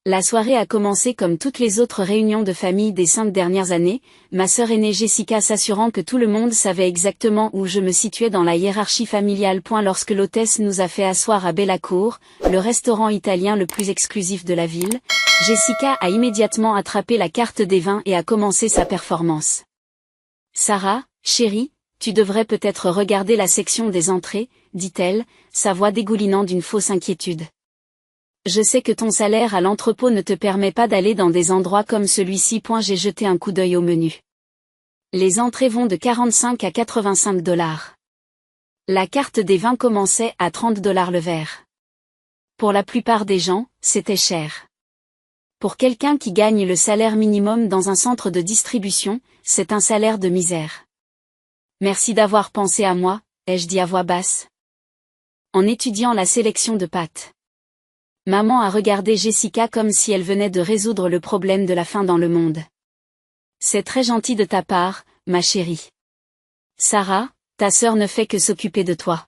La soirée a commencé comme toutes les autres réunions de famille des 5 dernières années, ma sœur aînée Jessica s'assurant que tout le monde savait exactement où je me situais dans la hiérarchie familiale. Lorsque l'hôtesse nous a fait asseoir à Bellacour, le restaurant italien le plus exclusif de la ville, Jessica a immédiatement attrapé la carte des vins et a commencé sa performance. Sarah, chérie, tu devrais peut-être regarder la section des entrées, dit-elle, sa voix dégoulinant d'une fausse inquiétude. Je sais que ton salaire à l'entrepôt ne te permet pas d'aller dans des endroits comme celui-ci. J'ai jeté un coup d'œil au menu. Les entrées vont de 45 à 85 $. La carte des vins commençait à 30 $ le verre. Pour la plupart des gens, c'était cher. Pour quelqu'un qui gagne le salaire minimum dans un centre de distribution, c'est un salaire de misère. Merci d'avoir pensé à moi, ai-je dit à voix basse. En étudiant la sélection de pâtes. Maman a regardé Jessica comme si elle venait de résoudre le problème de la faim dans le monde. C'est très gentil de ta part, ma chérie. Sarah, ta sœur ne fait que s'occuper de toi.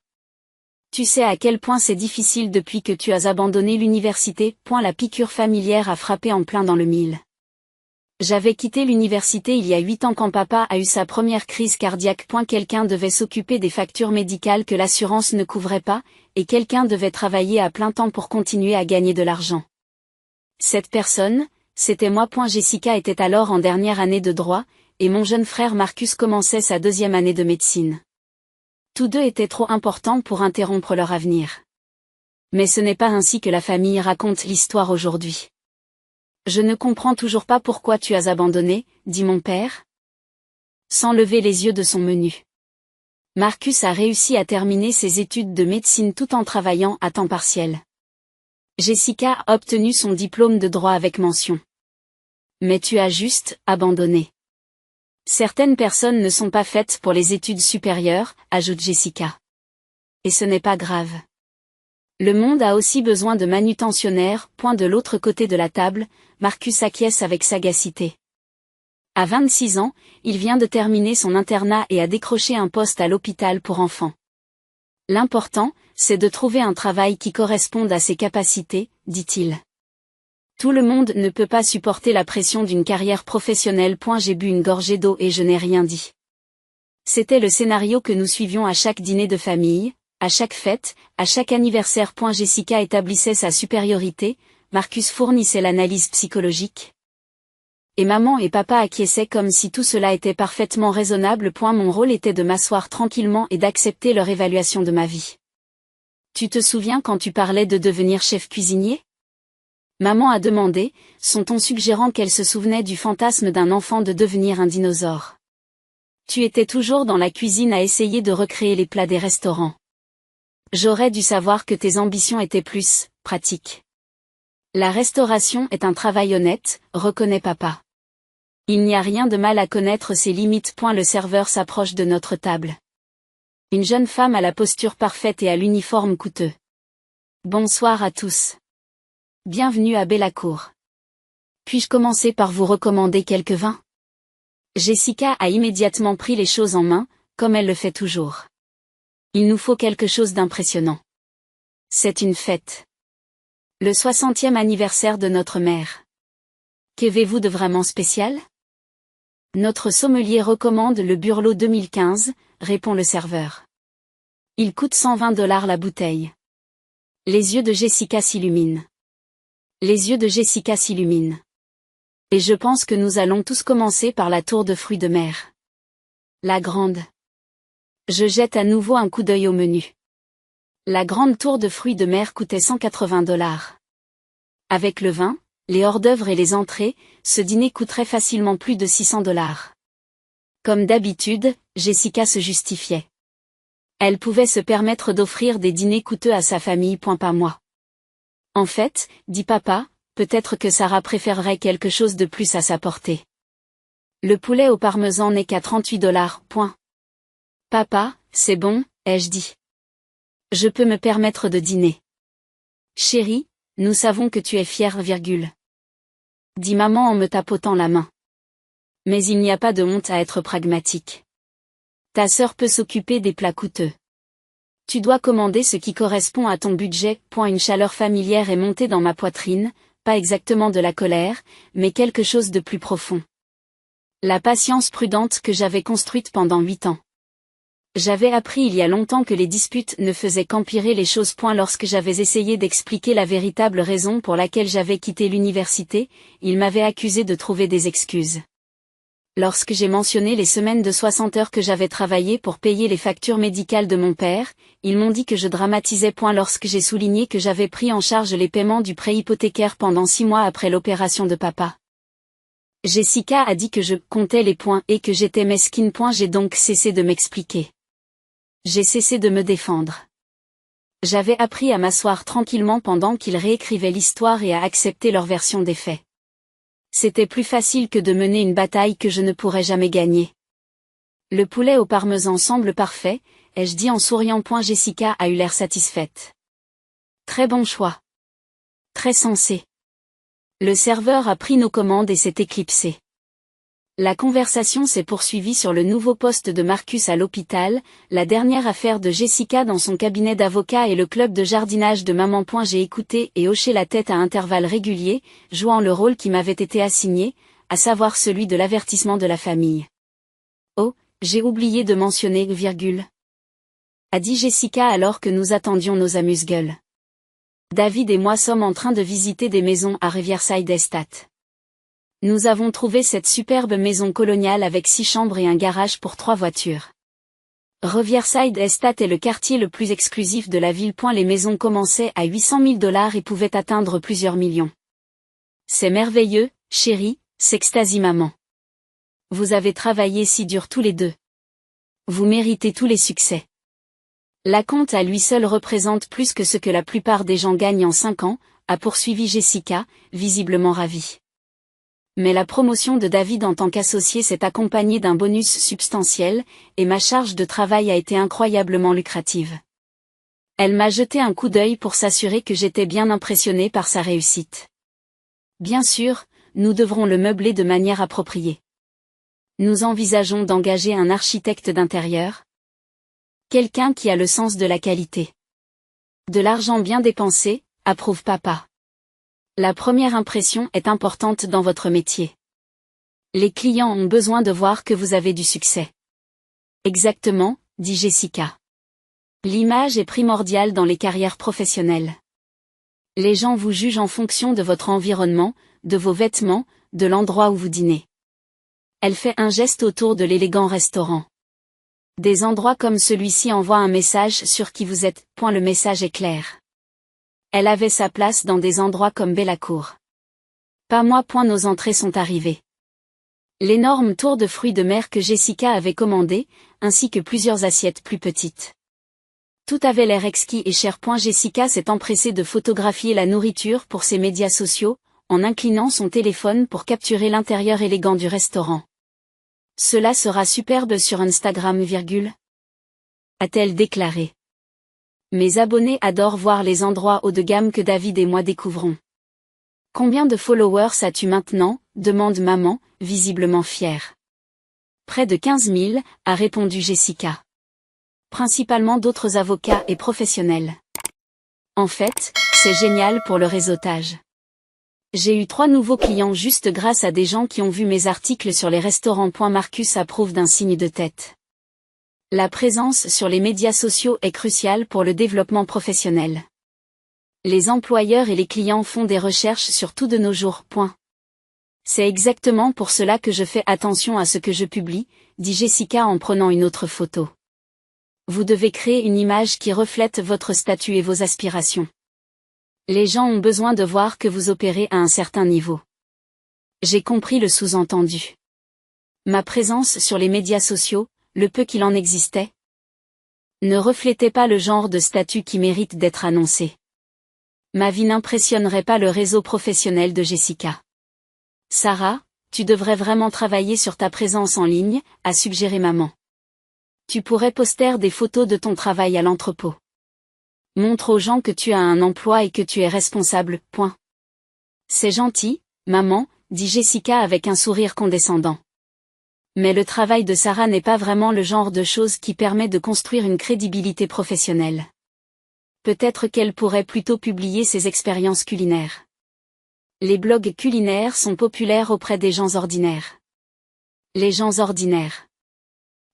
Tu sais à quel point c'est difficile depuis que tu as abandonné l'université. La piqûre familière a frappé en plein dans le mille. J'avais quitté l'université il y a 8 ans quand papa a eu sa première crise cardiaque. Quelqu'un devait s'occuper des factures médicales que l'assurance ne couvrait pas, et quelqu'un devait travailler à plein temps pour continuer à gagner de l'argent. Cette personne, c'était moi. Jessica était alors en dernière année de droit, et mon jeune frère Marcus commençait sa 2e année de médecine. Tous deux étaient trop importants pour interrompre leur avenir. Mais ce n'est pas ainsi que la famille raconte l'histoire aujourd'hui. Je ne comprends toujours pas pourquoi tu as abandonné, dit mon père. Sans lever les yeux de son menu. Marcus a réussi à terminer ses études de médecine tout en travaillant à temps partiel. Jessica a obtenu son diplôme de droit avec mention. Mais tu as juste abandonné. Certaines personnes ne sont pas faites pour les études supérieures, ajoute Jessica. Et ce n'est pas grave. Le monde a aussi besoin de manutentionnaires. De l'autre côté de la table, Marcus acquiesce avec sagacité. À 26 ans, il vient de terminer son internat et a décroché un poste à l'hôpital pour enfants. L'important, c'est de trouver un travail qui corresponde à ses capacités, dit-il. Tout le monde ne peut pas supporter la pression d'une carrière professionnelle. J'ai bu une gorgée d'eau et je n'ai rien dit. C'était le scénario que nous suivions à chaque dîner de famille, à chaque fête, à chaque anniversaire. Jessica établissait sa supériorité, Marcus fournissait l'analyse psychologique. Et maman et papa acquiesçaient comme si tout cela était parfaitement raisonnable. Mon rôle était de m'asseoir tranquillement et d'accepter leur évaluation de ma vie. Tu te souviens quand tu parlais de devenir chef cuisinier ? Maman a demandé, son ton suggérant qu'elle se souvenait du fantasme d'un enfant de devenir un dinosaure. Tu étais toujours dans la cuisine à essayer de recréer les plats des restaurants. J'aurais dû savoir que tes ambitions étaient plus pratiques. La restauration est un travail honnête, reconnaît papa. Il n'y a rien de mal à connaître ses limites. Le serveur s'approche de notre table. Une jeune femme à la posture parfaite et à l'uniforme coûteux. Bonsoir à tous. Bienvenue à Bellacour. Puis-je commencer par vous recommander quelques vins ? Jessica a immédiatement pris les choses en main, comme elle le fait toujours. Il nous faut quelque chose d'impressionnant. C'est une fête. Le 60e anniversaire de notre mère. Qu'avez-vous de vraiment spécial ? Notre sommelier recommande le Burlot 2015, répond le serveur. Il coûte 120 $ la bouteille. Les yeux de Jessica s'illuminent. Les yeux de Jessica s'illuminent. Et je pense que nous allons tous commencer par la tour de fruits de mer. La grande. Je jette à nouveau un coup d'œil au menu. La grande tour de fruits de mer coûtait 180 $. Avec le vin, les hors-d'œuvre et les entrées, ce dîner coûterait facilement plus de 600 $. Comme d'habitude, Jessica se justifiait. Elle pouvait se permettre d'offrir des dîners coûteux à sa famille. Pas moi. En fait, dit papa, peut-être que Sarah préférerait quelque chose de plus à sa portée. Le poulet au parmesan n'est qu'à 38 $. Papa, c'est bon, ai-je dit. Je peux me permettre de dîner. Chérie, nous savons que tu es fière, dit maman en me tapotant la main. Mais il n'y a pas de honte à être pragmatique. Ta sœur peut s'occuper des plats coûteux. Tu dois commander ce qui correspond à ton budget. Une chaleur familière est montée dans ma poitrine, pas exactement de la colère, mais quelque chose de plus profond. La patience prudente que j'avais construite pendant 8 ans. J'avais appris il y a longtemps que les disputes ne faisaient qu'empirer les choses. Lorsque j'avais essayé d'expliquer la véritable raison pour laquelle j'avais quitté l'université, ils m'avaient accusé de trouver des excuses. Lorsque j'ai mentionné les semaines de 60 heures que j'avais travaillé pour payer les factures médicales de mon père, ils m'ont dit que je dramatisais. Lorsque j'ai souligné que j'avais pris en charge les paiements du prêt hypothécaire pendant 6 mois après l'opération de papa, Jessica a dit que je comptais les points et que j'étais mesquine. J'ai donc cessé de m'expliquer. J'ai cessé de me défendre. J'avais appris à m'asseoir tranquillement pendant qu'ils réécrivaient l'histoire et à accepter leur version des faits. C'était plus facile que de mener une bataille que je ne pourrais jamais gagner. Le poulet au parmesan semble parfait, ai-je dit en souriant. Jessica a eu l'air satisfaite. Très bon choix. Très sensé. Le serveur a pris nos commandes et s'est éclipsé. La conversation s'est poursuivie sur le nouveau poste de Marcus à l'hôpital, la dernière affaire de Jessica dans son cabinet d'avocat et le club de jardinage de maman. J'ai écouté et hoché la tête à intervalles réguliers, jouant le rôle qui m'avait été assigné, à savoir celui de l'avertissement de la famille. Oh, j'ai oublié de mentionner, a dit Jessica alors que nous attendions nos amuse-gueules. David et moi sommes en train de visiter des maisons à Riverside Estate. Nous avons trouvé cette superbe maison coloniale avec 6 chambres et un garage pour 3 voitures. Riverside Estate est le quartier le plus exclusif de la ville. Les maisons commençaient à 800 000 $ et pouvaient atteindre plusieurs millions. C'est merveilleux, chérie, s'extasie maman. Vous avez travaillé si dur tous les deux. Vous méritez tous les succès. La compte à lui seul représente plus que ce que la plupart des gens gagnent en 5 ans, a poursuivi Jessica, visiblement ravie. Mais la promotion de David en tant qu'associé s'est accompagnée d'un bonus substantiel, et ma charge de travail a été incroyablement lucrative. Elle m'a jeté un coup d'œil pour s'assurer que j'étais bien impressionnée par sa réussite. Bien sûr, nous devrons le meubler de manière appropriée. Nous envisageons d'engager un architecte d'intérieur. Quelqu'un qui a le sens de la qualité. De l'argent bien dépensé, approuve papa. La première impression est importante dans votre métier. Les clients ont besoin de voir que vous avez du succès. Exactement, dit Jessica. L'image est primordiale dans les carrières professionnelles. Les gens vous jugent en fonction de votre environnement, de vos vêtements, de l'endroit où vous dînez. Elle fait un geste autour de l'élégant restaurant. Des endroits comme celui-ci envoient un message sur qui vous êtes. Le message est clair. Elle avait sa place dans des endroits comme Bellacour. Pas moi. Nos entrées sont arrivées. L'énorme tour de fruits de mer que Jessica avait commandé, ainsi que plusieurs assiettes plus petites. Tout avait l'air exquis et cher. Jessica s'est empressée de photographier la nourriture pour ses médias sociaux, en inclinant son téléphone pour capturer l'intérieur élégant du restaurant. Cela sera superbe sur Instagram, a-t-elle déclaré. Mes abonnés adorent voir les endroits haut de gamme que David et moi découvrons. Combien de followers as-tu maintenant, demande maman, visiblement fière. Près de 15 000, a répondu Jessica. Principalement d'autres avocats et professionnels. En fait, c'est génial pour le réseautage. J'ai eu 3 nouveaux clients juste grâce à des gens qui ont vu mes articles sur les restaurants. Marcus approuve d'un signe de tête. La présence sur les médias sociaux est cruciale pour le développement professionnel. Les employeurs et les clients font des recherches sur tout de nos jours. C'est exactement pour cela que je fais attention à ce que je publie, dit Jessica en prenant une autre photo. Vous devez créer une image qui reflète votre statut et vos aspirations. Les gens ont besoin de voir que vous opérez à un certain niveau. J'ai compris le sous-entendu. Ma présence sur les médias sociaux, le peu qu'il en existait, ne reflétait pas le genre de statut qui mérite d'être annoncé. Ma vie n'impressionnerait pas le réseau professionnel de Jessica. Sarah, tu devrais vraiment travailler sur ta présence en ligne, a suggéré maman. Tu pourrais poster des photos de ton travail à l'entrepôt. Montre aux gens que tu as un emploi et que tu es responsable. C'est gentil, maman, dit Jessica avec un sourire condescendant. Mais le travail de Sarah n'est pas vraiment le genre de chose qui permet de construire une crédibilité professionnelle. Peut-être qu'elle pourrait plutôt publier ses expériences culinaires. Les blogs culinaires sont populaires auprès des gens ordinaires. Les gens ordinaires.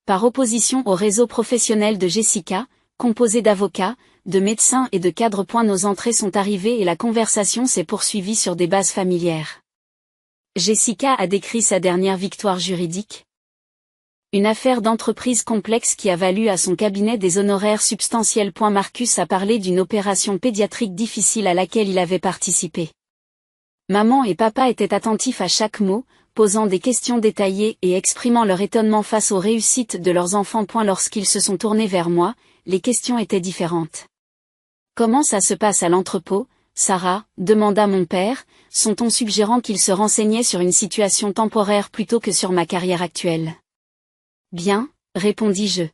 Par opposition au réseau professionnel de Jessica, composé d'avocats, de médecins et de cadres. Nos entrées sont arrivées et la conversation s'est poursuivie sur des bases familières. Jessica a décrit sa dernière victoire juridique. Une affaire d'entreprise complexe qui a valu à son cabinet des honoraires substantiels. Marcus a parlé d'une opération pédiatrique difficile à laquelle il avait participé. Maman et papa étaient attentifs à chaque mot, posant des questions détaillées et exprimant leur étonnement face aux réussites de leurs enfants. Lorsqu'ils se sont tournés vers moi, les questions étaient différentes. Comment ça se passe à l'entrepôt, Sarah, demanda mon père, son ton suggérant qu'il se renseignait sur une situation temporaire plutôt que sur ma carrière actuelle. Bien, répondis-je.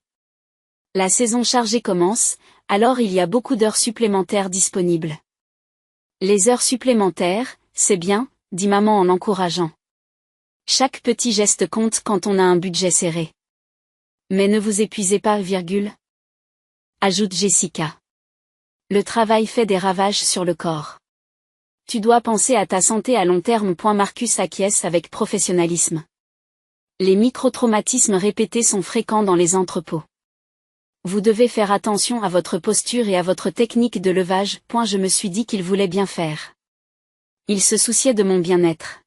La saison chargée commence, alors il y a beaucoup d'heures supplémentaires disponibles. Les heures supplémentaires, c'est bien, dit maman en l'encourageant. Chaque petit geste compte quand on a un budget serré. Mais ne vous épuisez pas, ajoute Jessica. Le travail fait des ravages sur le corps. Tu dois penser à ta santé à long terme. Marcus acquiesce avec professionnalisme. Les microtraumatismes répétés sont fréquents dans les entrepôts. Vous devez faire attention à votre posture et à votre technique de levage. Je me suis dit qu'il voulait bien faire. Il se souciait de mon bien-être.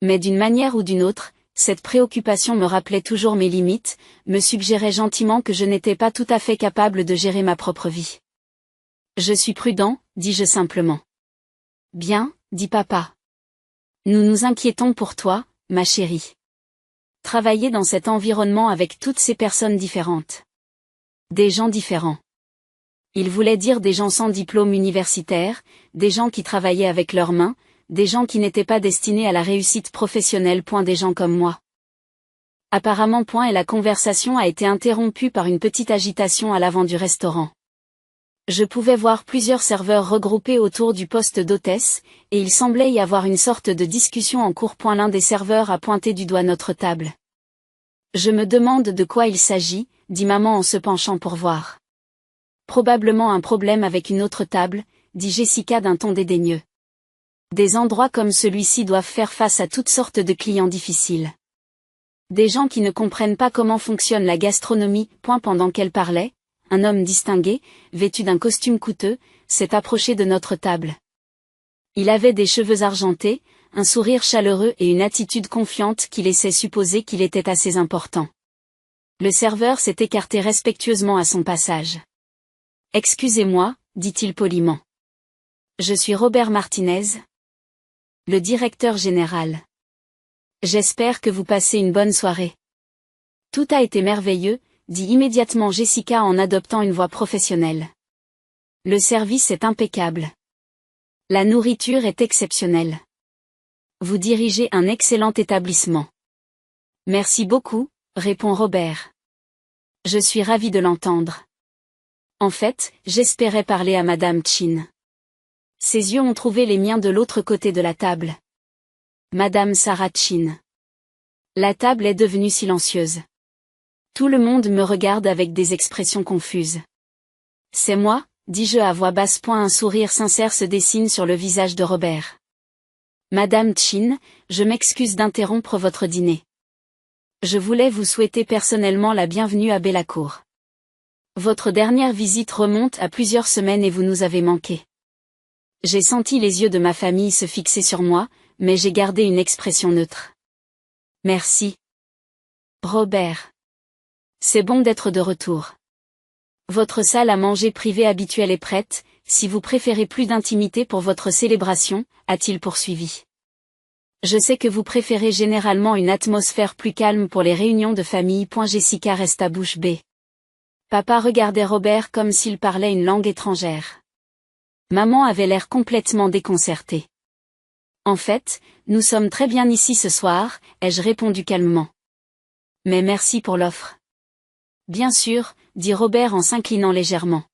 Mais d'une manière ou d'une autre, cette préoccupation me rappelait toujours mes limites, me suggérait gentiment que je n'étais pas tout à fait capable de gérer ma propre vie. Je suis prudent, dis-je simplement. Bien, dit papa. Nous nous inquiétons pour toi, ma chérie. Travailler dans cet environnement avec toutes ces personnes différentes. Des gens différents. Il voulait dire des gens sans diplôme universitaire, des gens qui travaillaient avec leurs mains, des gens qui n'étaient pas destinés à la réussite professionnelle. Des gens comme moi. Apparemment. Et la conversation a été interrompue par une petite agitation à l'avant du restaurant. Je pouvais voir plusieurs serveurs regroupés autour du poste d'hôtesse, et il semblait y avoir une sorte de discussion en cours. L'un des serveurs a pointé du doigt notre table. Je me demande de quoi il s'agit, dit maman en se penchant pour voir. Probablement un problème avec une autre table, dit Jessica d'un ton dédaigneux. Des endroits comme celui-ci doivent faire face à toutes sortes de clients difficiles. Des gens qui ne comprennent pas comment fonctionne la gastronomie. Pendant qu'elle parlait, un homme distingué, vêtu d'un costume coûteux, s'est approché de notre table. Il avait des cheveux argentés, un sourire chaleureux et une attitude confiante qui laissait supposer qu'il était assez important. Le serveur s'est écarté respectueusement à son passage. « Excusez-moi, dit-il poliment. Je suis Robert Martinez, le directeur général. J'espère que vous passez une bonne soirée. » Tout a été merveilleux, dit immédiatement Jessica en adoptant une voix professionnelle. Le service est impeccable. La nourriture est exceptionnelle. Vous dirigez un excellent établissement. Merci beaucoup, répond Robert. Je suis ravi de l'entendre. En fait, j'espérais parler à Madame Chin. Ses yeux ont trouvé les miens de l'autre côté de la table. Madame Sarah Chin. La table est devenue silencieuse. Tout le monde me regarde avec des expressions confuses. C'est moi, dis-je à voix basse. Un sourire sincère se dessine sur le visage de Robert. Madame Chin, je m'excuse d'interrompre votre dîner. Je voulais vous souhaiter personnellement la bienvenue à Bellacourt. Votre dernière visite remonte à plusieurs semaines et vous nous avez manqué. J'ai senti les yeux de ma famille se fixer sur moi, mais j'ai gardé une expression neutre. Merci. Robert. C'est bon d'être de retour. Votre salle à manger privée habituelle est prête, si vous préférez plus d'intimité pour votre célébration, a-t-il poursuivi. Je sais que vous préférez généralement une atmosphère plus calme pour les réunions de famille. Jessica resta bouche bée. Papa regardait Robert comme s'il parlait une langue étrangère. Maman avait l'air complètement déconcertée. En fait, nous sommes très bien ici ce soir, ai-je répondu calmement. Mais merci pour l'offre. Bien sûr, dit Robert en s'inclinant légèrement.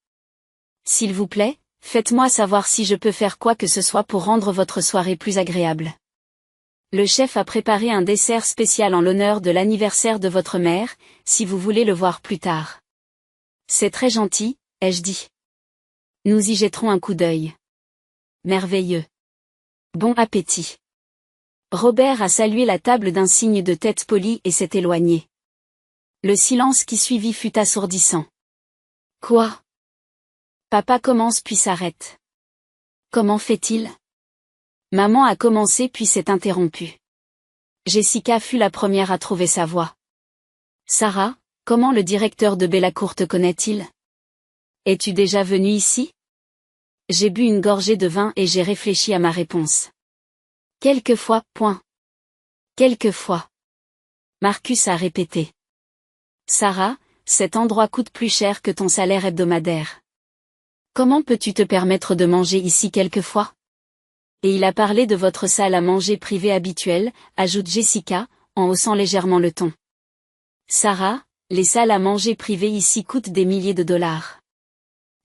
S'il vous plaît, faites-moi savoir si je peux faire quoi que ce soit pour rendre votre soirée plus agréable. Le chef a préparé un dessert spécial en l'honneur de l'anniversaire de votre mère, si vous voulez le voir plus tard. C'est très gentil, ai-je dit. Nous y jetterons un coup d'œil. Merveilleux. Bon appétit. Robert a salué la table d'un signe de tête poli et s'est éloigné. Le silence qui suivit fut assourdissant. Quoi? Papa commence puis s'arrête. Comment fait-il? Maman a commencé puis s'est interrompue. Jessica fut la première à trouver sa voix. Sarah, comment le directeur de Bellacourt te connaît-il? Es-tu déjà venu ici? J'ai bu une gorgée de vin et j'ai réfléchi à ma réponse. Quelquefois, point. Quelquefois. Marcus a répété. Sarah, cet endroit coûte plus cher que ton salaire hebdomadaire. Comment peux-tu te permettre de manger ici quelquefois? Et il a parlé de votre salle à manger privée habituelle, ajoute Jessica, en haussant légèrement le ton. Sarah, les salles à manger privées ici coûtent des milliers de dollars.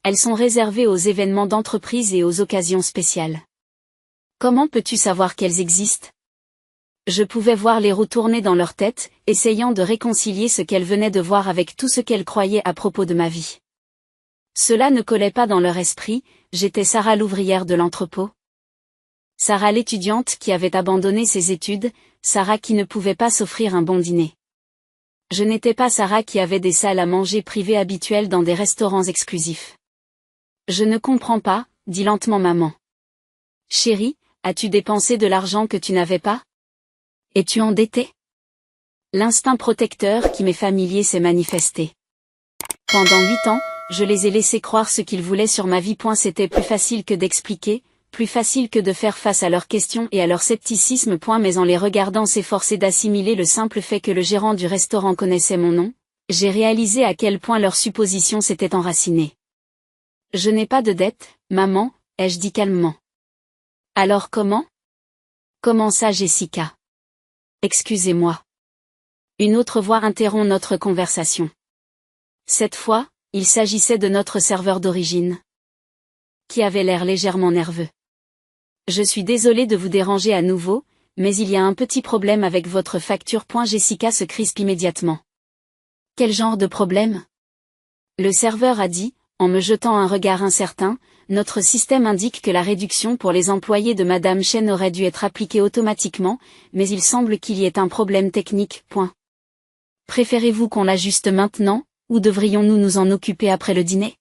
Elles sont réservées aux événements d'entreprise et aux occasions spéciales. Comment peux-tu savoir qu'elles existent? Je pouvais voir les roues tourner dans leur tête, essayant de réconcilier ce qu'elles venaient de voir avec tout ce qu'elles croyaient à propos de ma vie. Cela ne collait pas dans leur esprit, j'étais Sarah l'ouvrière de l'entrepôt. Sarah l'étudiante qui avait abandonné ses études, Sarah qui ne pouvait pas s'offrir un bon dîner. Je n'étais pas Sarah qui avait des salles à manger privées habituelles dans des restaurants exclusifs. Je ne comprends pas, dit lentement maman. Chérie, as-tu dépensé de l'argent que tu n'avais pas? Es-tu endettée? L'instinct protecteur qui m'est familier s'est manifesté. Pendant 8 ans, je les ai laissés croire ce qu'ils voulaient sur ma vie. C'était plus facile que d'expliquer, plus facile que de faire face à leurs questions et à leur scepticisme. Mais en les regardant s'efforcer d'assimiler le simple fait que le gérant du restaurant connaissait mon nom, j'ai réalisé à quel point leurs suppositions s'étaient enracinées. Je n'ai pas de dette, maman, ai-je dit calmement. Alors comment? Comment ça, Jessica? Excusez-moi. Une autre voix interrompt notre conversation. Cette fois, il s'agissait de notre serveur d'origine, qui avait l'air légèrement nerveux. Je suis désolée de vous déranger à nouveau, mais il y a un petit problème avec votre facture. Jessica se crispe immédiatement. Quel genre de problème? Le serveur a dit, en me jetant un regard incertain, notre système indique que la réduction pour les employés de Madame Chen aurait dû être appliquée automatiquement, mais il semble qu'il y ait un problème technique. Préférez-vous qu'on l'ajuste maintenant, ou devrions-nous nous en occuper après le dîner?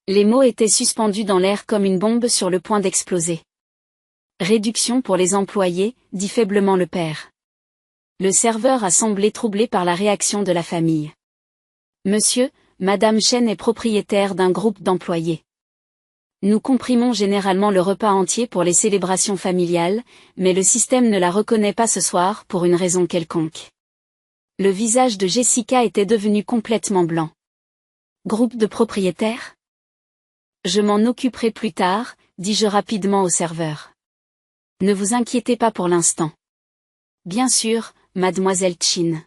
Les mots étaient suspendus dans l'air comme une bombe sur le point d'exploser. Réduction pour les employés, dit faiblement le père. Le serveur a semblé troublé par la réaction de la famille. Monsieur, Madame Chen est propriétaire d'un groupe d'employés. Nous comprimons généralement le repas entier pour les célébrations familiales, mais le système ne la reconnaît pas ce soir pour une raison quelconque. Le visage de Jessica était devenu complètement blanc. Groupe de propriétaires? Je m'en occuperai plus tard, dis-je rapidement au serveur. Ne vous inquiétez pas pour l'instant. Bien sûr, mademoiselle Chin.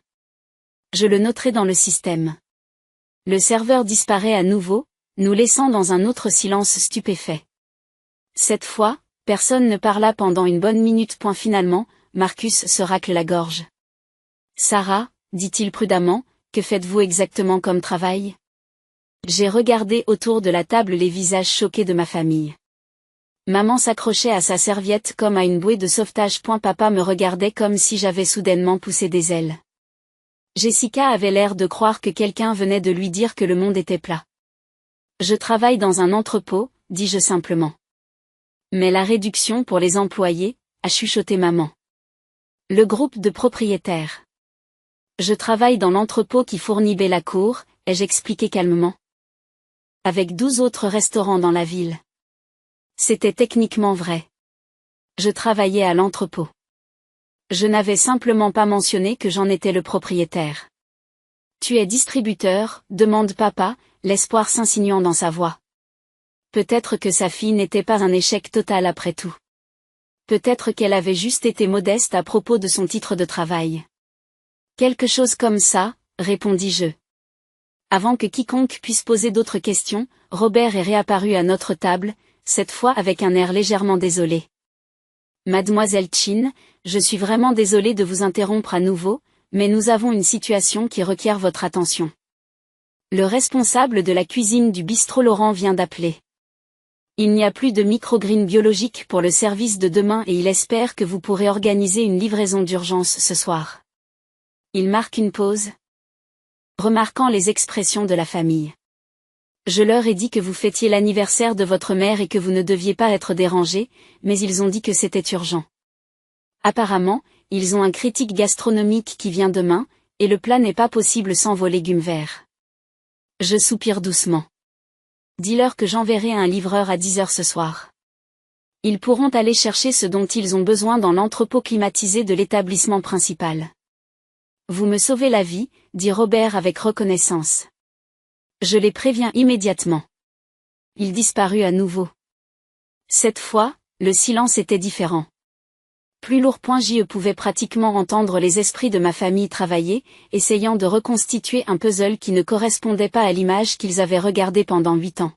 Je le noterai dans le système. Le serveur disparaît à nouveau, nous laissant dans un autre silence stupéfait. Cette fois, personne ne parla pendant une bonne minute. Finalement, Marcus se racle la gorge. Sarah, dit-il prudemment, que faites-vous exactement comme travail? J'ai regardé autour de la table les visages choqués de ma famille. Maman s'accrochait à sa serviette comme à une bouée de sauvetage. Papa me regardait comme si j'avais soudainement poussé des ailes. Jessica avait l'air de croire que quelqu'un venait de lui dire que le monde était plat. Je travaille dans un entrepôt, dis-je simplement. Mais la réduction pour les employés, a chuchoté maman. Le groupe de propriétaires. Je travaille dans l'entrepôt qui fournit Bellacourt, ai-je expliqué calmement. Avec 12 autres restaurants dans la ville. C'était techniquement vrai. Je travaillais à l'entrepôt. Je n'avais simplement pas mentionné que j'en étais le propriétaire. Tu es distributeur, demande papa, l'espoir s'insinuant dans sa voix. Peut-être que sa fille n'était pas un échec total après tout. Peut-être qu'elle avait juste été modeste à propos de son titre de travail. Quelque chose comme ça, répondis-je. Avant que quiconque puisse poser d'autres questions, Robert est réapparu à notre table, cette fois avec un air légèrement désolé. Mademoiselle Chin, je suis vraiment désolé de vous interrompre à nouveau, mais nous avons une situation qui requiert votre attention. Le responsable de la cuisine du bistrot Laurent vient d'appeler. Il n'y a plus de microgreens biologiques pour le service de demain et il espère que vous pourrez organiser une livraison d'urgence ce soir. Il marque une pause, remarquant les expressions de la famille. Je leur ai dit que vous fêtiez l'anniversaire de votre mère et que vous ne deviez pas être dérangés, mais ils ont dit que c'était urgent. Apparemment, ils ont un critique gastronomique qui vient demain, et le plat n'est pas possible sans vos légumes verts. Je soupire doucement. Dis-leur que j'enverrai un livreur à 10 heures ce soir. Ils pourront aller chercher ce dont ils ont besoin dans l'entrepôt climatisé de l'établissement principal. Vous me sauvez la vie, dit Robert avec reconnaissance. Je les préviens immédiatement. Il disparut à nouveau. Cette fois, le silence était différent. Plus lourd. Je pouvais pratiquement entendre les esprits de ma famille travailler, essayant de reconstituer un puzzle qui ne correspondait pas à l'image qu'ils avaient regardée pendant 8 ans.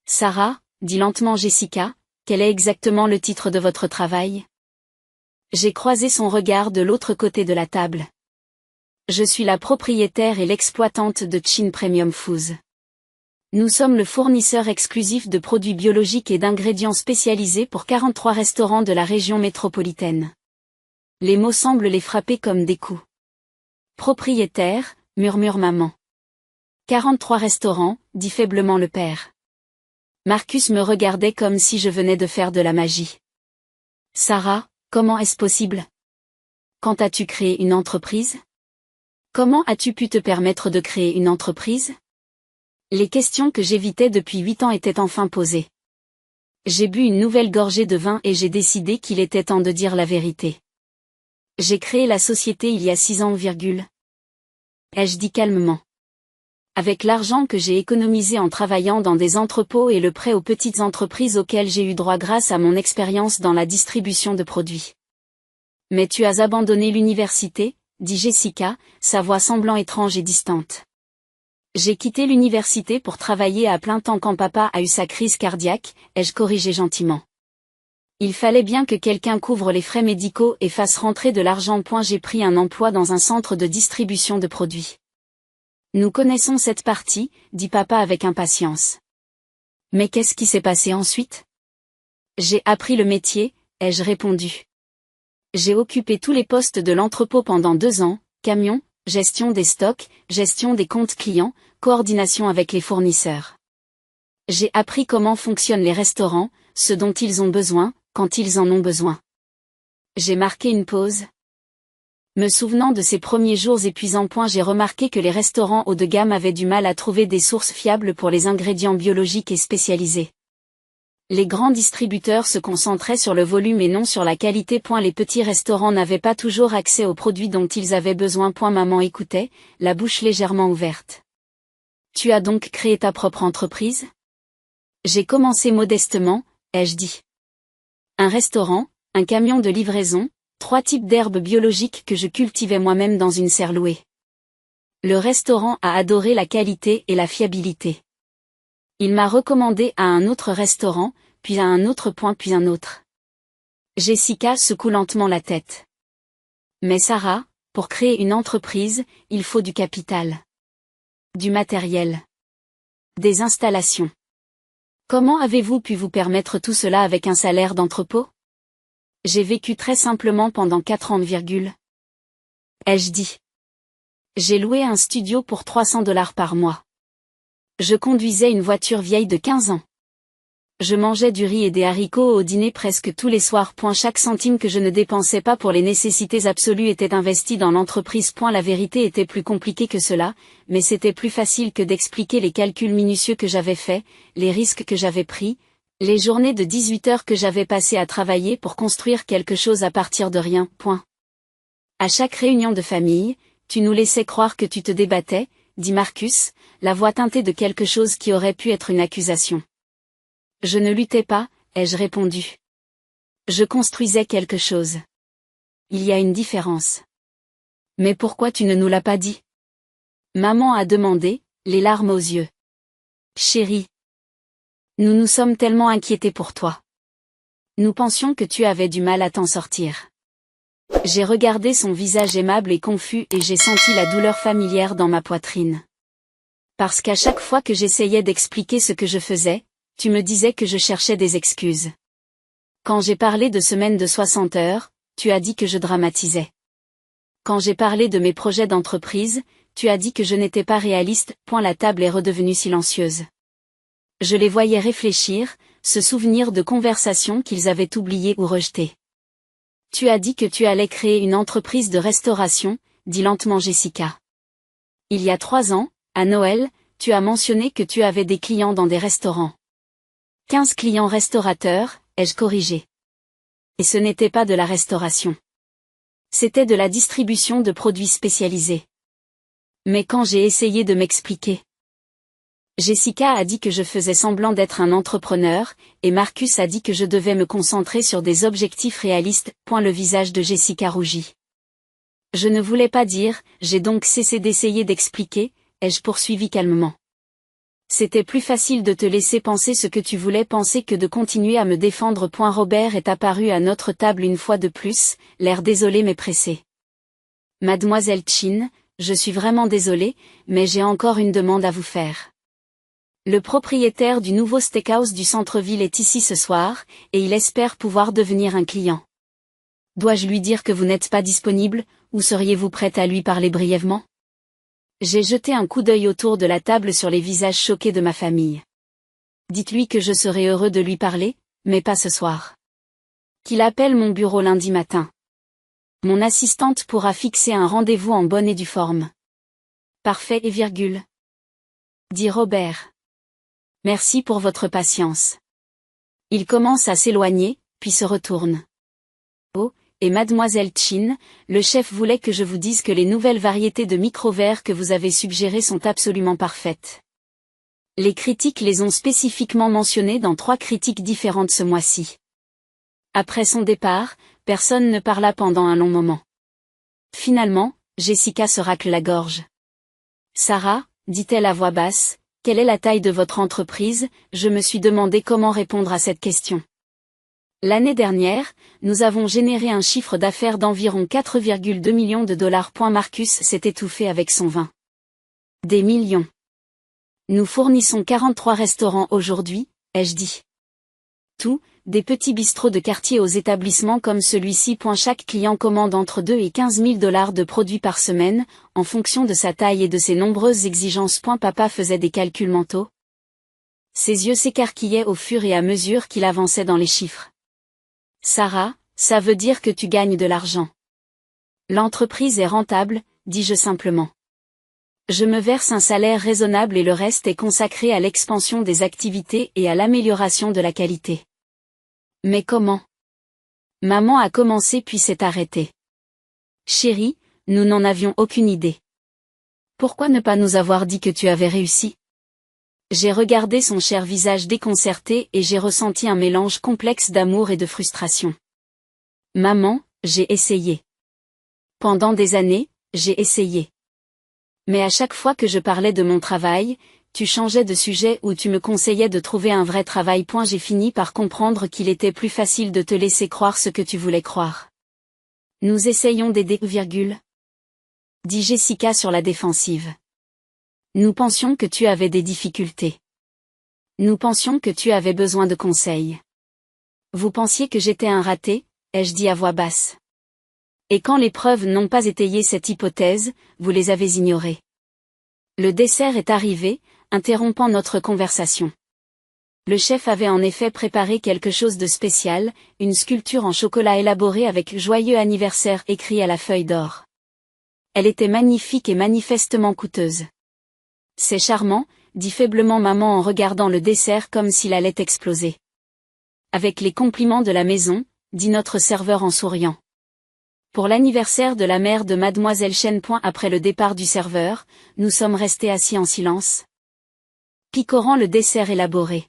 Sarah, dit lentement Jessica, quel est exactement le titre de votre travail? J'ai croisé son regard de l'autre côté de la table. Je suis la propriétaire et l'exploitante de Chin Premium Foods. Nous sommes le fournisseur exclusif de produits biologiques et d'ingrédients spécialisés pour 43 restaurants de la région métropolitaine. Les mots semblent les frapper comme des coups. Propriétaire, murmure maman. 43 restaurants, dit faiblement le père. Marcus me regardait comme si je venais de faire de la magie. Sarah, comment est-ce possible? Quand as-tu créé une entreprise? Comment as-tu pu te permettre de créer une entreprise? Les questions que j'évitais depuis 8 ans étaient enfin posées. J'ai bu une nouvelle gorgée de vin et j'ai décidé qu'il était temps de dire la vérité. J'ai créé la société il y a 6 ans, ai-je dit calmement. Avec l'argent que j'ai économisé en travaillant dans des entrepôts et le prêt aux petites entreprises auxquelles j'ai eu droit grâce à mon expérience dans la distribution de produits. Mais tu as abandonné l'université, dit Jessica, sa voix semblant étrange et distante. J'ai quitté l'université pour travailler à plein temps quand papa a eu sa crise cardiaque, ai-je corrigé gentiment. Il fallait bien que quelqu'un couvre les frais médicaux et fasse rentrer de l'argent. J'ai pris un emploi dans un centre de distribution de produits. Nous connaissons cette partie, dit papa avec impatience. Mais qu'est-ce qui s'est passé ensuite? J'ai appris le métier, ai-je répondu. J'ai occupé tous les postes de l'entrepôt pendant 2 ans, camion, gestion des stocks, gestion des comptes clients, coordination avec les fournisseurs. J'ai appris comment fonctionnent les restaurants, ce dont ils ont besoin, quand ils en ont besoin. J'ai marqué une pause. Me souvenant de ces premiers jours épuisants. J'ai remarqué que les restaurants haut de gamme avaient du mal à trouver des sources fiables pour les ingrédients biologiques et spécialisés. Les grands distributeurs se concentraient sur le volume et non sur la qualité. Les petits restaurants n'avaient pas toujours accès aux produits dont ils avaient besoin. Maman écoutait, la bouche légèrement ouverte. Tu as donc créé ta propre entreprise? J'ai commencé modestement, ai-je dit. Un restaurant, un camion de livraison, 3 types d'herbes biologiques que je cultivais moi-même dans une serre louée. Le restaurant a adoré la qualité et la fiabilité. Il m'a recommandé à un autre restaurant, puis à un autre puis un autre. Jessica secoue lentement la tête. Mais Sarah, pour créer une entreprise, il faut du capital. Du matériel. Des installations. Comment avez-vous pu vous permettre tout cela avec un salaire d'entrepôt? J'ai vécu très simplement pendant 4 ans, ai-je dit. J'ai loué un studio pour $300 par mois. Je conduisais une voiture vieille de 15 ans. Je mangeais du riz et des haricots au dîner presque tous les soirs. Chaque centime que je ne dépensais pas pour les nécessités absolues était investi dans l'entreprise. La vérité était plus compliquée que cela, mais c'était plus facile que d'expliquer les calculs minutieux que j'avais faits, les risques que j'avais pris, les journées de 18 heures que j'avais passées à travailler pour construire quelque chose à partir de rien. À chaque réunion de famille, tu nous laissais croire que tu te débattais, dit Marcus, la voix teintée de quelque chose qui aurait pu être une accusation. Je ne luttais pas, ai-je répondu. Je construisais quelque chose. Il y a une différence. Mais pourquoi tu ne nous l'as pas dit? Maman a demandé, les larmes aux yeux. Chérie. Nous nous sommes tellement inquiétés pour toi. Nous pensions que tu avais du mal à t'en sortir. J'ai regardé son visage aimable et confus et j'ai senti la douleur familière dans ma poitrine. Parce qu'à chaque fois que j'essayais d'expliquer ce que je faisais, Tu me disais que je cherchais des excuses. Quand j'ai parlé de semaine de 60 heures, tu as dit que je dramatisais. Quand j'ai parlé de mes projets d'entreprise, tu as dit que je n'étais pas réaliste. La table est redevenue silencieuse. Je les voyais réfléchir, se souvenir de conversations qu'ils avaient oubliées ou rejetées. Tu as dit que tu allais créer une entreprise de restauration, dit lentement Jessica. Il y a 3 ans, à Noël, tu as mentionné que tu avais des clients dans des restaurants. 15 clients restaurateurs, ai-je corrigé. Et ce n'était pas de la restauration. C'était de la distribution de produits spécialisés. Mais quand j'ai essayé de m'expliquer, Jessica a dit que je faisais semblant d'être un entrepreneur, et Marcus a dit que je devais me concentrer sur des objectifs réalistes. Le visage de Jessica rougit. Je ne voulais pas dire, j'ai donc cessé d'essayer d'expliquer, ai-je poursuivi calmement. C'était plus facile de te laisser penser ce que tu voulais penser que de continuer à me défendre. Robert est apparu à notre table une fois de plus, l'air désolé mais pressé. Mademoiselle Chin, je suis vraiment désolé, mais j'ai encore une demande à vous faire. Le propriétaire du nouveau steakhouse du centre-ville est ici ce soir, et il espère pouvoir devenir un client. Dois-je lui dire que vous n'êtes pas disponible, ou seriez-vous prête à lui parler brièvement? J'ai jeté un coup d'œil autour de la table sur les visages choqués de ma famille. Dites-lui que je serai heureux de lui parler, mais pas ce soir. Qu'il appelle mon bureau lundi matin. Mon assistante pourra fixer un rendez-vous en bonne et due forme. Parfait et virgule. Dit Robert. Merci pour votre patience. Il commence à s'éloigner, puis se retourne. Oh, et Mademoiselle Chin, le chef voulait que je vous dise que les nouvelles variétés de micro-verres que vous avez suggérées sont absolument parfaites. Les critiques les ont spécifiquement mentionnées dans 3 critiques différentes ce mois-ci. Après son départ, personne ne parla pendant un long moment. Finalement, Jessica se racle la gorge. Sarah, dit-elle à voix basse, quelle est la taille de votre entreprise? Je me suis demandé comment répondre à cette question. L'année dernière, nous avons généré un chiffre d'affaires d'environ 4,2 millions de dollars. Marcus s'est étouffé avec son vin. Des millions. Nous fournissons 43 restaurants aujourd'hui, ai-je dit. Tout, des petits bistrots de quartier aux établissements comme celui-ci. Chaque client commande entre 2 et 15 000 dollars de produits par semaine, en fonction de sa taille et de ses nombreuses exigences. Papa faisait des calculs mentaux. Ses yeux s'écarquillaient au fur et à mesure qu'il avançait dans les chiffres. Sarah, ça veut dire que tu gagnes de l'argent. L'entreprise est rentable, dis-je simplement. Je me verse un salaire raisonnable et le reste est consacré à l'expansion des activités et à l'amélioration de la qualité. Mais comment? Maman a commencé puis s'est arrêtée. Chérie, nous n'en avions aucune idée. Pourquoi ne pas nous avoir dit que tu avais réussi? J'ai regardé son cher visage déconcerté et j'ai ressenti un mélange complexe d'amour et de frustration. Maman, j'ai essayé. Pendant des années, j'ai essayé. Mais à chaque fois que je parlais de mon travail, tu changeais de sujet ou tu me conseillais de trouver un vrai travail. J'ai fini par comprendre qu'il était plus facile de te laisser croire ce que tu voulais croire. Nous essayons d'aider, dit Jessica sur la défensive. Nous pensions que tu avais des difficultés. Nous pensions que tu avais besoin de conseils. Vous pensiez que j'étais un raté, ai-je dit à voix basse. Et quand les preuves n'ont pas étayé cette hypothèse, vous les avez ignorées. Le dessert est arrivé, interrompant notre conversation. Le chef avait en effet préparé quelque chose de spécial, une sculpture en chocolat élaborée avec « Joyeux anniversaire » écrit à la feuille d'or. Elle était magnifique et manifestement coûteuse. C'est charmant, dit faiblement maman en regardant le dessert comme s'il allait exploser. Avec les compliments de la maison, dit notre serveur en souriant. Pour l'anniversaire de la mère de Mademoiselle Chen. Après le départ du serveur, nous sommes restés assis en silence, picorant le dessert élaboré.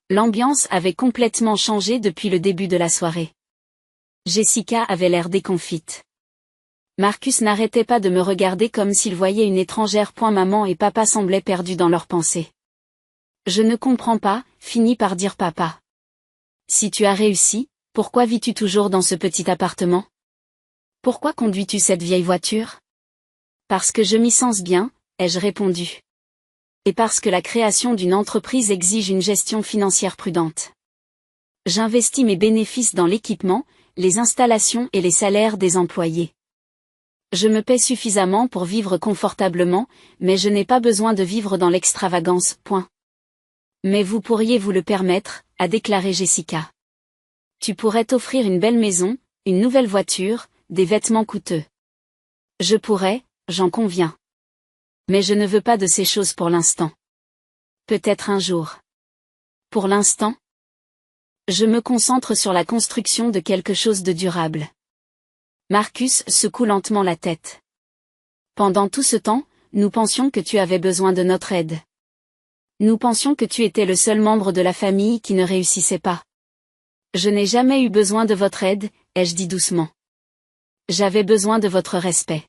L'ambiance avait complètement changé depuis le début de la soirée. Jessica avait l'air déconfite. Marcus n'arrêtait pas de me regarder comme s'il voyait une étrangère. Maman et papa semblaient perdus dans leurs pensées. Je ne comprends pas, finit par dire papa. Si tu as réussi, pourquoi vis-tu toujours dans ce petit appartement? Pourquoi conduis-tu cette vieille voiture? Parce que je m'y sens bien, ai-je répondu. Et parce que la création d'une entreprise exige une gestion financière prudente. J'investis mes bénéfices dans l'équipement, les installations et les salaires des employés. Je me paie suffisamment pour vivre confortablement, mais je n'ai pas besoin de vivre dans l'extravagance. Point. Mais vous pourriez vous le permettre, a déclaré Jessica. Tu pourrais t'offrir une belle maison, une nouvelle voiture, des vêtements coûteux. Je pourrais, j'en conviens. Mais je ne veux pas de ces choses pour l'instant. Peut-être un jour. Pour l'instant, je me concentre sur la construction de quelque chose de durable. Marcus secoue lentement la tête. Pendant tout ce temps, nous pensions que tu avais besoin de notre aide. Nous pensions que tu étais le seul membre de la famille qui ne réussissait pas. Je n'ai jamais eu besoin de votre aide, ai-je dit doucement. J'avais besoin de votre respect.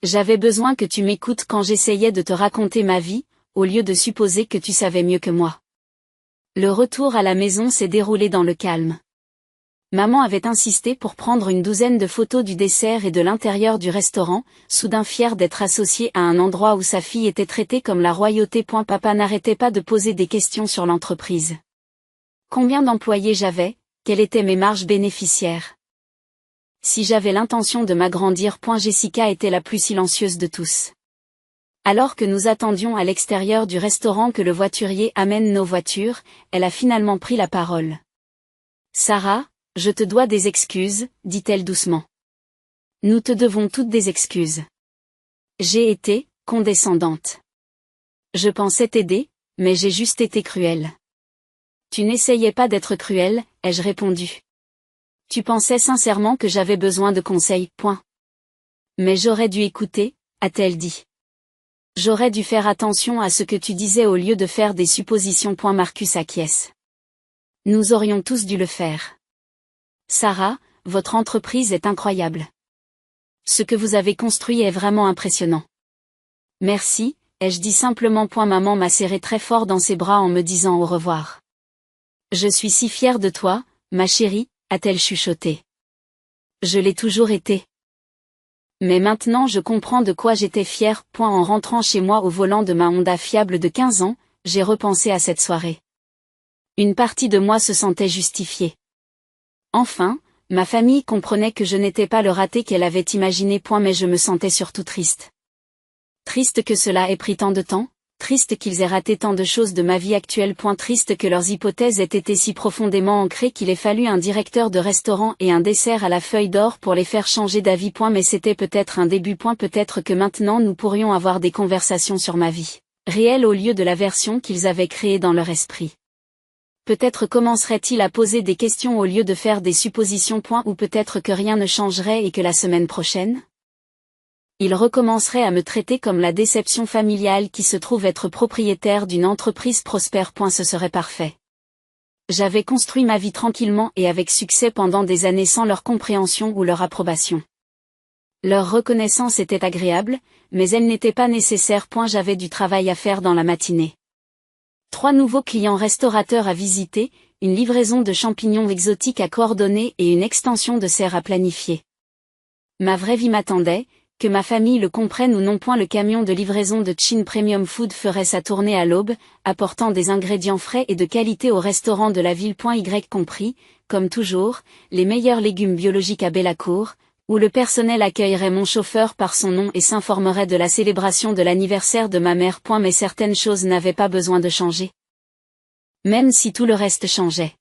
J'avais besoin que tu m'écoutes quand j'essayais de te raconter ma vie, au lieu de supposer que tu savais mieux que moi. Le retour à la maison s'est déroulé dans le calme. Maman avait insisté pour prendre une douzaine de photos du dessert et de l'intérieur du restaurant, soudain fière d'être associée à un endroit où sa fille était traitée comme la royauté. Papa n'arrêtait pas de poser des questions sur l'entreprise. Combien d'employés j'avais, quelles étaient mes marges bénéficiaires? Si j'avais l'intention de m'agrandir. Jessica était la plus silencieuse de tous. Alors que nous attendions à l'extérieur du restaurant que le voiturier amène nos voitures, elle a finalement pris la parole. Sarah, je te dois des excuses, dit-elle doucement. Nous te devons toutes des excuses. J'ai été condescendante. Je pensais t'aider, mais j'ai juste été cruelle. Tu n'essayais pas d'être cruelle, ai-je répondu. Tu pensais sincèrement que j'avais besoin de conseils. Mais j'aurais dû écouter, a-t-elle dit. J'aurais dû faire attention à ce que tu disais au lieu de faire des suppositions. Marcus acquiesce. Nous aurions tous dû le faire. Sarah, votre entreprise est incroyable. Ce que vous avez construit est vraiment impressionnant. Merci, ai-je dit simplement. Maman m'a serré très fort dans ses bras en me disant au revoir. Je suis si fière de toi, ma chérie, a-t-elle chuchoté. Je l'ai toujours été. Mais maintenant je comprends de quoi j'étais fière. En rentrant chez moi au volant de ma Honda fiable de 15 ans, j'ai repensé à cette soirée. Une partie de moi se sentait justifiée. Enfin, ma famille comprenait que je n'étais pas le raté qu'elle avait imaginé. Mais je me sentais surtout triste. Triste que cela ait pris tant de temps, triste qu'ils aient raté tant de choses de ma vie actuelle. Triste que leurs hypothèses aient été si profondément ancrées qu'il ait fallu un directeur de restaurant et un dessert à la feuille d'or pour les faire changer d'avis. Mais c'était peut-être un début. Peut-être que maintenant nous pourrions avoir des conversations sur ma vie réelle au lieu de la version qu'ils avaient créée dans leur esprit. Peut-être commencerait-il à poser des questions au lieu de faire des suppositions. Ou peut-être que rien ne changerait et que la semaine prochaine, il recommencerait à me traiter comme la déception familiale qui se trouve être propriétaire d'une entreprise prospère. Ce serait parfait. J'avais construit ma vie tranquillement et avec succès pendant des années sans leur compréhension ou leur approbation. Leur reconnaissance était agréable, mais elle n'était pas nécessaire. J'avais du travail à faire dans la matinée. 3 nouveaux clients restaurateurs à visiter, une livraison de champignons exotiques à coordonner et une extension de serre à planifier. Ma vraie vie m'attendait, que ma famille le comprenne ou non. Le camion de livraison de Chin Premium Food ferait sa tournée à l'aube, apportant des ingrédients frais et de qualité au restaurant de la ville. Y compris, comme toujours, les meilleurs légumes biologiques à Bellacourt, où le personnel accueillerait mon chauffeur par son nom et s'informerait de la célébration de l'anniversaire de ma mère. Mais certaines choses n'avaient pas besoin de changer. Même si tout le reste changeait.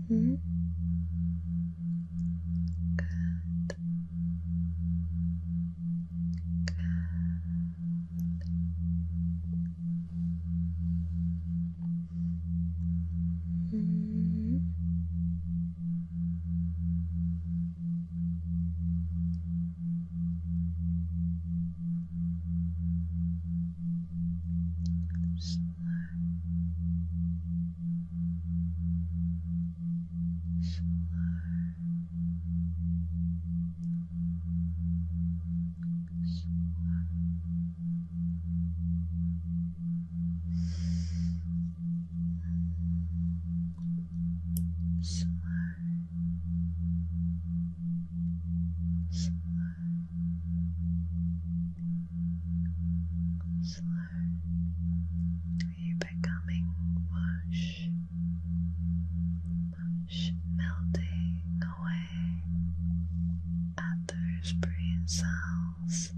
Good. You're becoming mush, melting away at those brain cells.